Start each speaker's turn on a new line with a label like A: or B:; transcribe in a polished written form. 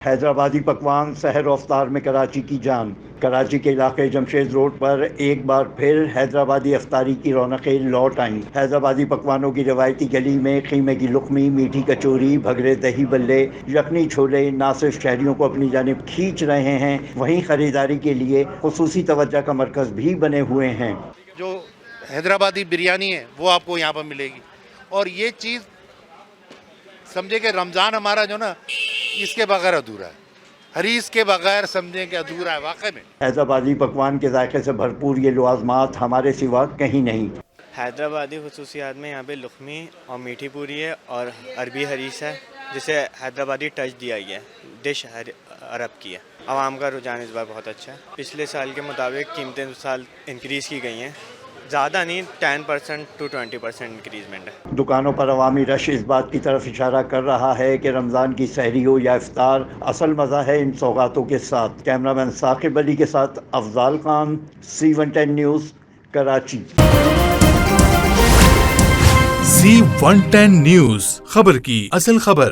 A: حیدرآبادی پکوان سحر و افطار میں کراچی کی جان۔ کراچی کے علاقے جمشید روڈ پر ایک بار پھر حیدرآبادی افطاری کی رونقیں لوٹ آئیں۔ حیدرآبادی پکوانوں کی روایتی گلی میں قیمے کی لقمی، میٹھی کچوری، بھگرے دہی بلے، یخنی چھولے نہ صرف شہریوں کو اپنی جانب کھینچ رہے ہیں، وہیں خریداری کے لیے خصوصی توجہ کا مرکز بھی بنے ہوئے ہیں۔
B: جو حیدرآبادی بریانی ہے وہ آپ کو یہاں پر ملے گی، اور یہ چیز سمجھے کہ رمضان ہمارا جو نا اس کے بغیر ادھورا ہے، حریص کے بغیر سمجھیں کہ ادھورا ہے واقعی میں۔
A: حیدرآبادی پکوان کے ذائقے سے بھرپور یہ لوازمات ہمارے سوا کہیں نہیں۔
C: حیدرآبادی خصوصیات میں یہاں پہ لخمی اور میٹھی پوری ہے اور عربی حریص ہے، جسے حیدرآبادی ٹچ دیا گیا ہے، ڈش عرب کی ہے۔ عوام کا رجحان اس بار بہت اچھا ہے۔ پچھلے سال کے مطابق قیمتیں اس سال انکریز کی گئی ہیں، زیادہ نہیں، 10% to 20% انکریزمنٹ ہے۔
A: دکانوں پر عوامی رش اس بات کی طرف اشارہ کر رہا ہے کہ رمضان کی سحری ہو یا افطار، اصل مزہ ہے ان سوغاتوں کے ساتھ۔ کیمرہ مین ثاقب علی کے ساتھ Afzal Khan, C110 news, Karachi.
D: C110 news, خبر کی اصل خبر۔